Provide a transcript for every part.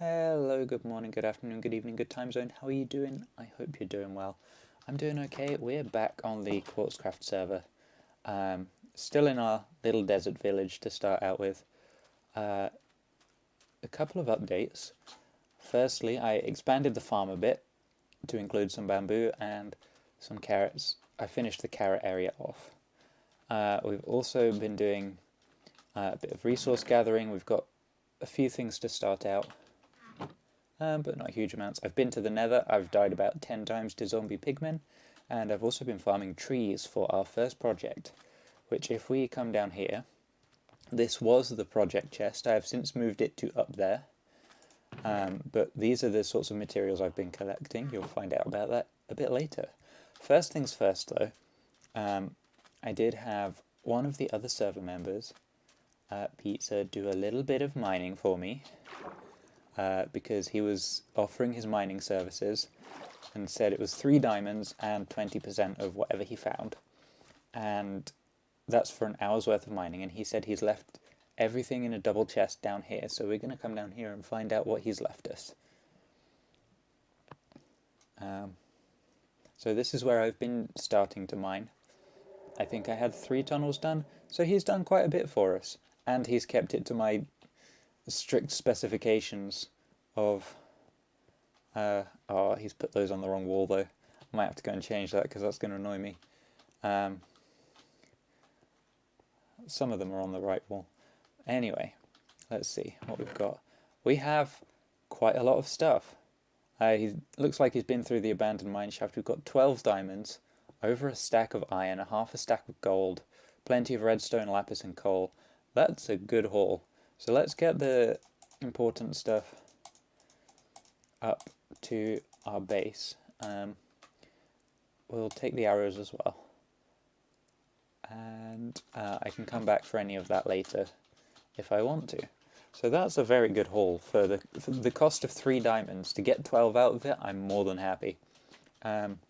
Hello, good morning, good afternoon, good evening, good time zone. How are you doing? I hope you're doing well. I'm doing okay. We're back on the Quartz server. Still in our little desert village to start out with. A couple of updates. Firstly, I expanded the farm a bit to include some bamboo and some carrots. I finished the carrot area off. We've also been doing a bit of resource gathering. We've got a few things to start out. But not huge amounts. I've been to the Nether, I've died about 10 times to zombie pigmen, and I've also been farming trees for our first project, which if we come down here, this was the project chest. I have since moved it to up there, but these are the sorts of materials I've been collecting. You'll find out about that a bit later. First things first though, I did have one of the other server members, Pizza, do a little bit of mining for me. Because he was offering his mining services and said it was 3 diamonds and 20% of whatever he found. And that's for an hour's worth of mining. And he said he's left everything in a double chest down here. So we're going to come down here and find out what he's left us. So this is where I've been starting to mine. I think I had 3 tunnels done. So he's done quite a bit for us. And he's kept it to my strict specifications of he's put those on the wrong wall though. I might have to go and change that because that's going to annoy me. Some of them are on the right wall. Anyway, let's see what we've got. We have quite a lot of stuff. He looks like he's been through the abandoned mine shaft. We've got 12 diamonds, over a stack of iron, a half a stack of gold, plenty of redstone, lapis and coal. That's a good haul. So let's get the important stuff up to our base. We'll take the arrows as well. And I can come back for any of that later if I want to. So that's a very good haul. For the cost of 3 diamonds, to get 12 out of it, I'm more than happy. And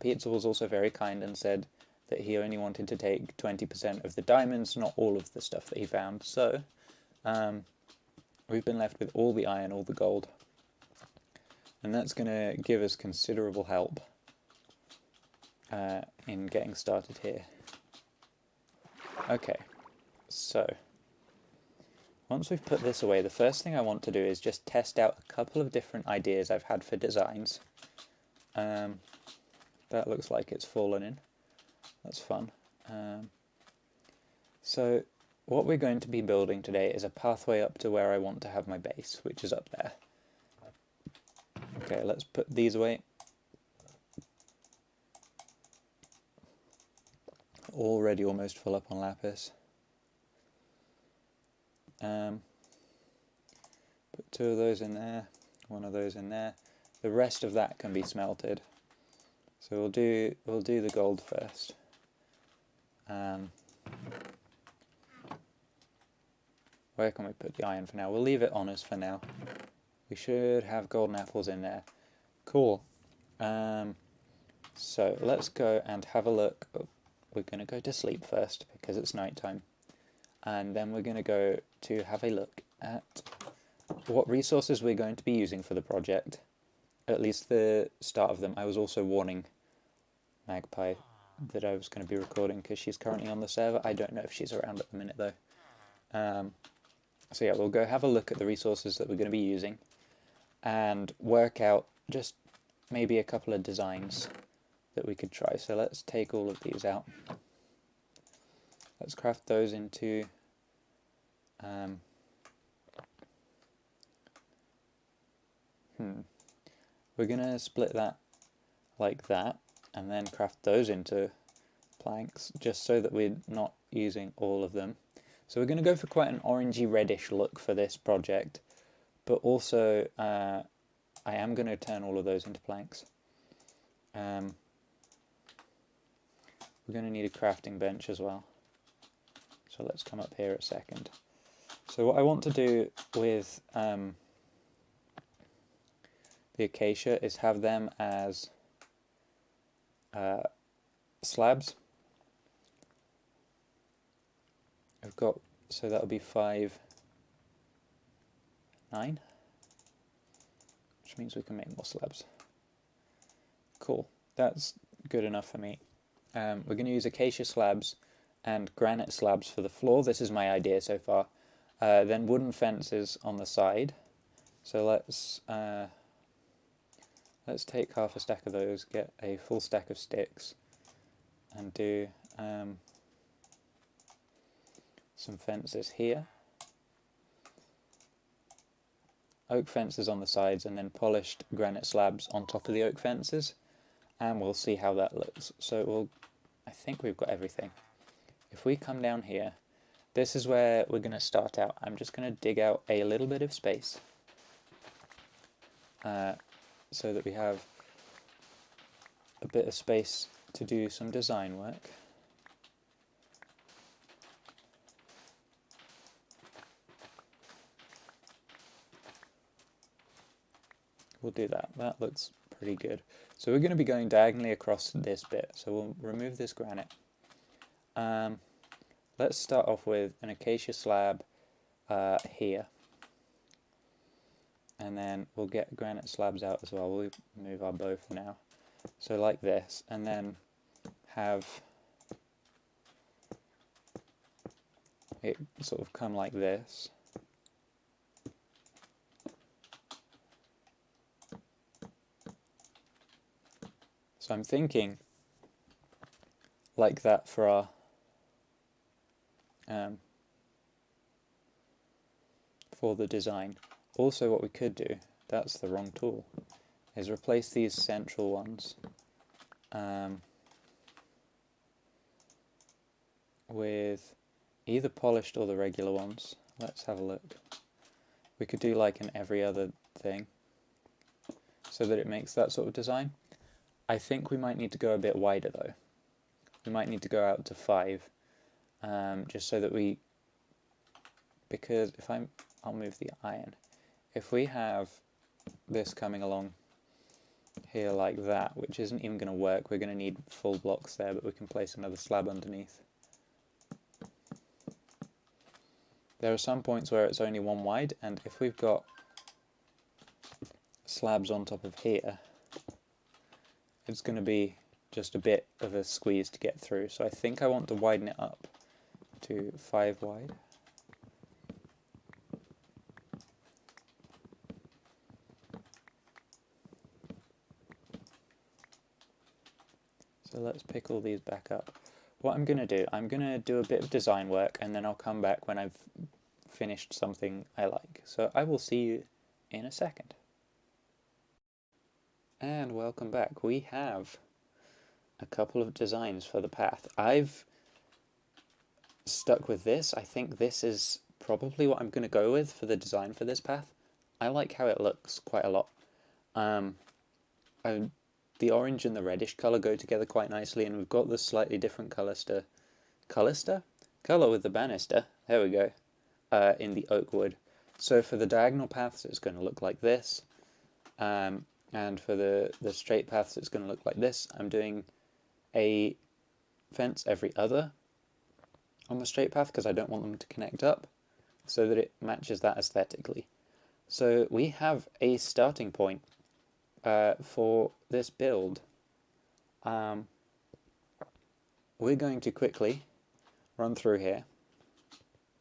Pizza was also very kind and said that he only wanted to take 20% of the diamonds, not all of the stuff that he found. So we've been left with all the iron, all the gold, and that's going to give us considerable help in getting started here. Okay, so once we've put this away, the first thing I want to do is just test out a couple of different ideas I've had for designs. That looks like it's fallen in. That's fun. So what we're going to be building today is a pathway up to where I want to have my base, which is up there. Okay, let's put these away. Already almost full up on lapis. Put 2 of those in there, 1 of those in there. The rest of that can be smelted. So we'll do the gold first. Where can we put the iron for now? We'll leave it on us for now. We should have golden apples in there. Cool. So let's go and have a look. Oh, we're going to go to sleep first because it's night time. And then we're going to go to have a look at what resources we're going to be using for the project. At least the start of them. I was also warning Magpie that I was going to be recording because she's currently on the server. I don't know if she's around at the minute though. So yeah, we'll go have a look at the resources that we're going to be using and work out just maybe a couple of designs that we could try. So let's take all of these out. Let's craft those into we're going to split that like that and then craft those into planks just so that we're not using all of them. So we're going to go for quite an orangey reddish look for this project, but also I am going to turn all of those into planks. We're going to need a crafting bench as well. So let's come up here a second. So what I want to do with the acacia is have them as slabs. I've got, so that'll be 5, 9. which means we can make more slabs. Cool, that's good enough for me. We're going to use acacia slabs and granite slabs for the floor. This is my idea so far. Then wooden fences on the side. So let's take half a stack of those, get a full stack of sticks, and do some fences here. Oak fences on the sides, and then polished granite slabs on top of the oak fences, and we'll see how that looks. So I think we've got everything. If we come down here, this is where we're going to start out. I'm just going to dig out a little bit of space so that we have a bit of space to do some design work. We'll do that. That looks pretty good. So we're going to be going diagonally across this bit. So we'll remove this granite. Let's start off with an acacia slab here. And then we'll get granite slabs out as well. We'll move our bow for now. So like this, and then have it sort of come like this. So I'm thinking like that for our for the design. Also, what we could do, that's the wrong tool, is replace these central ones with either polished or the regular ones. Let's have a look. We could do like an every other thing so that it makes that sort of design. I think we might need to go a bit wider though. We might need to go out to 5, just so that because if I'll move the iron. If we have this coming along here like that, which isn't even going to work, we're going to need full blocks there, but we can place another slab underneath. There are some points where it's only one wide, and if we've got slabs on top of here, it's going to be just a bit of a squeeze to get through. So I think I want to widen it up to 5 wide. So let's pick all these back up. What I'm going to do a bit of design work, and then I'll come back when I've finished something I like. So I will see you in a second. And welcome back. We have a couple of designs for the path. I've stuck with this. I think this is probably what I'm going to go with for the design for this path. I like how it looks quite a lot. The orange and the reddish colour go together quite nicely, and we've got the slightly different colour with the banister, there we go, in the oak wood. So for the diagonal paths it's going to look like this, and for the straight paths it's going to look like this. I'm doing a fence every other on the straight path because I don't want them to connect up, so that it matches that aesthetically. So we have a starting point for this build. We're going to quickly run through here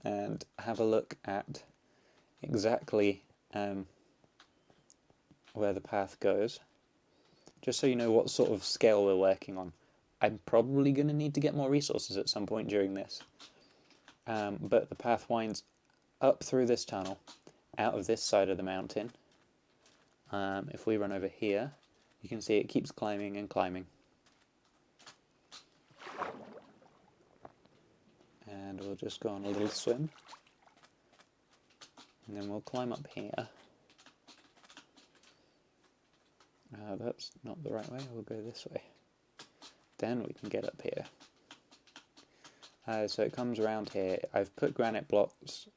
and have a look at exactly where the path goes, just so you know what sort of scale we're working on. I'm probably going to need to get more resources at some point during this, but the path winds up through this tunnel, out of this side of the mountain. If we run over here, you can see it keeps climbing and climbing. And we'll just go on a little swim. And then we'll climb up here. That's not the right way, we'll go this way. Then we can get up here. So it comes around here. I've put granite blocks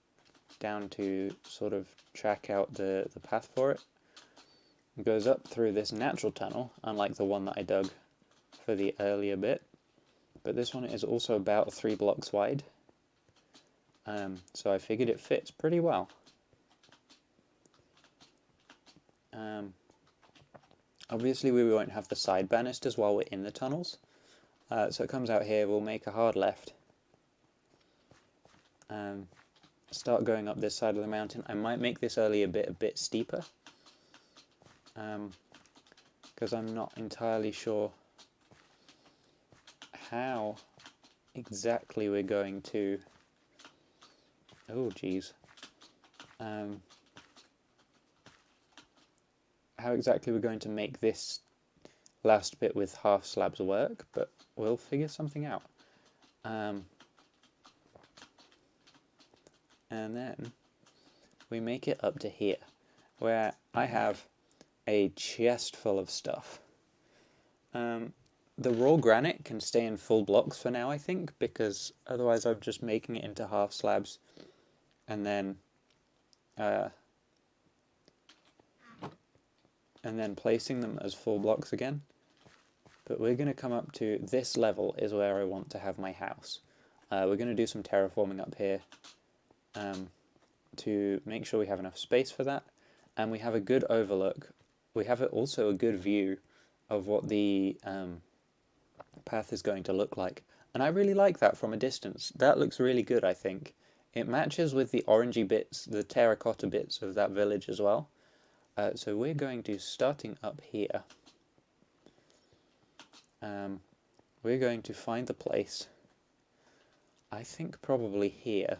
down to sort of track out the path for it. It goes up through this natural tunnel, unlike the one that I dug for the earlier bit. But this one is also about 3 blocks wide. So I figured it fits pretty well. Obviously we won't have the side banisters while we're in the tunnels, so it comes out here, we'll make a hard left, start going up this side of the mountain. I might make this early a bit steeper, because I'm not entirely sure how exactly we're going to, oh geez, how exactly we're going to make this last bit with half slabs work, but we'll figure something out. And then we make it up to here, where I have a chest full of stuff. The raw granite can stay in full blocks for now, I think, because otherwise I'm just making it into half slabs and then placing them as full blocks again. But we're going to come up to this level is where I want to have my house. We're going to do some terraforming up here to make sure we have enough space for that, and we have a good overlook. We have also a good view of what the path is going to look like, and I really like that from a distance. That looks really good, I think. It matches with the orangey bits, the terracotta bits of that village as well. So we're going to, starting up here, we're going to find the place, I think probably here,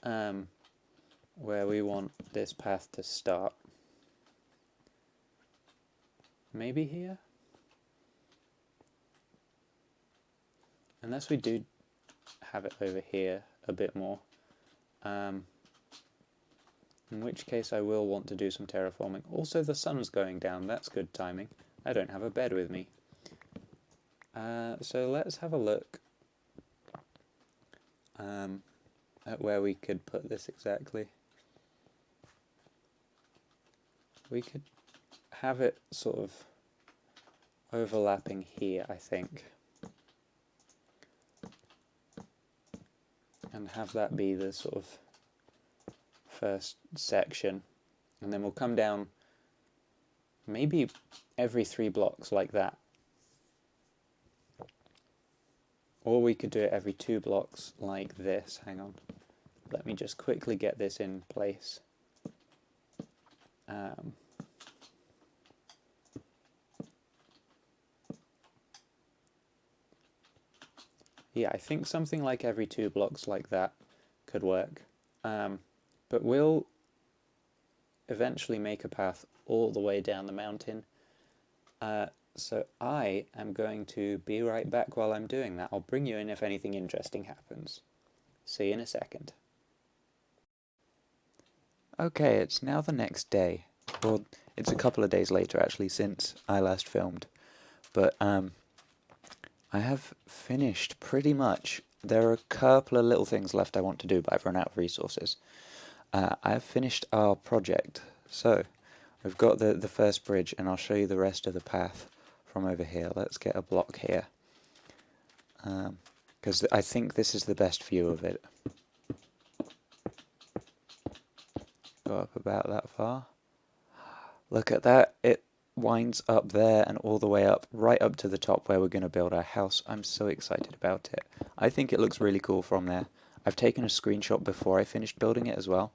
where we want this path to start. Maybe here? Unless we do have it over here a bit more. In which case I will want to do some terraforming. Also the sun's going down, that's good timing. I don't have a bed with me. So let's have a look at where we could put this exactly. We could have it sort of overlapping here, I think. And have that be the sort of first section. And then we'll come down maybe every 3 blocks like that. Or we could do it every 2 blocks like this. Hang on. Let me just quickly get this in place. Yeah, I think something like every 2 blocks like that could work. But we'll eventually make a path all the way down the mountain. So I am going to be right back while I'm doing that. I'll bring you in if anything interesting happens. See you in a second. Okay, it's now the next day. Well, it's a couple of days later actually since I last filmed. But I have finished pretty much. There are a couple of little things left I want to do, but I've run out of resources. I have finished our project. So we've got the first bridge, and I'll show you the rest of the path from over here. Let's get a block here, because I think this is the best view of it. Go up about that far. Look at that. It winds up there and all the way up, right up to the top where we're going to build our house. I'm so excited about it. I think it looks really cool from there. I've taken a screenshot before I finished building it as well,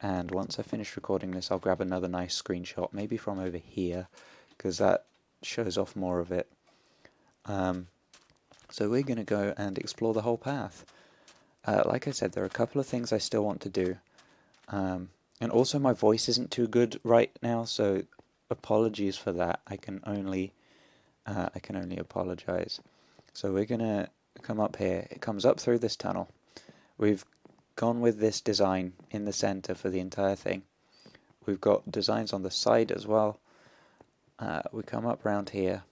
and once I finish recording this I'll grab another nice screenshot, maybe from over here, because that shows off more of it. So we're going to go and explore the whole path. Like I said, there are a couple of things I still want to do, and also my voice isn't too good right now, so apologies for that. I can only apologize. So we're gonna come up here. It comes up through this tunnel. We've gone with this design in the center for the entire thing. We've got designs on the side as well. We come up round here.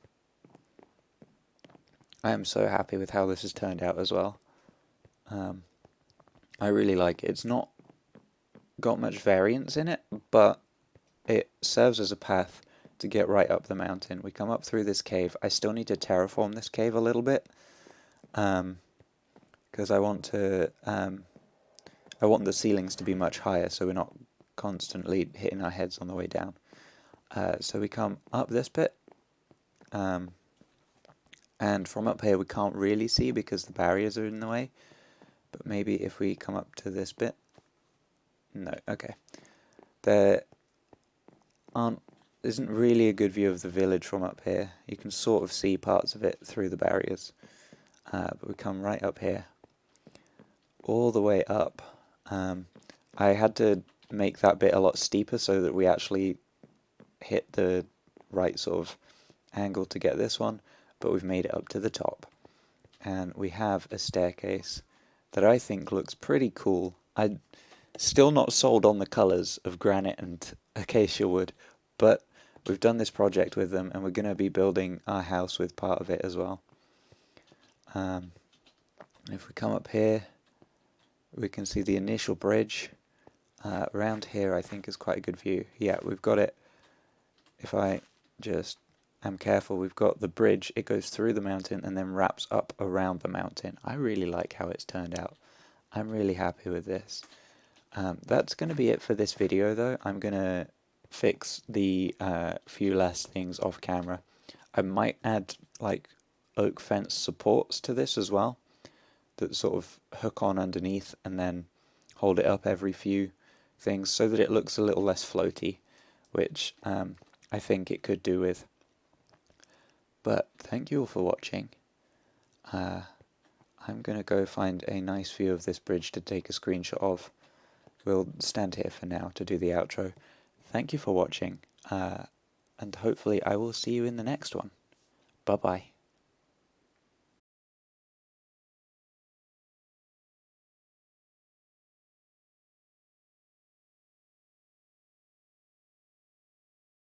I am so happy with how this has turned out as well. I really like it. It's not got much variance in it, but it serves as a path to get right up the mountain. We come up through this cave. I still need to terraform this cave a little bit, because I want the ceilings to be much higher, so we're not constantly hitting our heads on the way down. So we come up this bit, and from up here we can't really see because the barriers are in the way, but maybe if we come up to this bit, no, okay. There isn't really a good view of the village from up here. You can sort of see parts of it through the barriers, but we come right up here, all the way up. I had to make that bit a lot steeper so that we actually hit the right sort of angle to get this one, but we've made it up to the top. And we have a staircase that I think looks pretty cool. I'm still not sold on the colours of granite and acacia wood, but we've done this project with them and we're going to be building our house with part of it as well. If we come up here, we can see the initial bridge. Around here I think is quite a good view. Yeah, we've got it. If I just am careful, we've got the bridge. It goes through the mountain and then wraps up around the mountain. I really like how it's turned out. I'm really happy with this. That's going to be it for this video though. I'm going to fix the few last things off camera. I might add like oak fence supports to this as well, that sort of hook on underneath and then hold it up every few things so that it looks a little less floaty, which I think it could do with. But thank you all for watching. I'm going to go find a nice view of this bridge to take a screenshot of. We'll stand here for now to do the outro. Thank you for watching, and hopefully I will see you in the next one. Bye bye.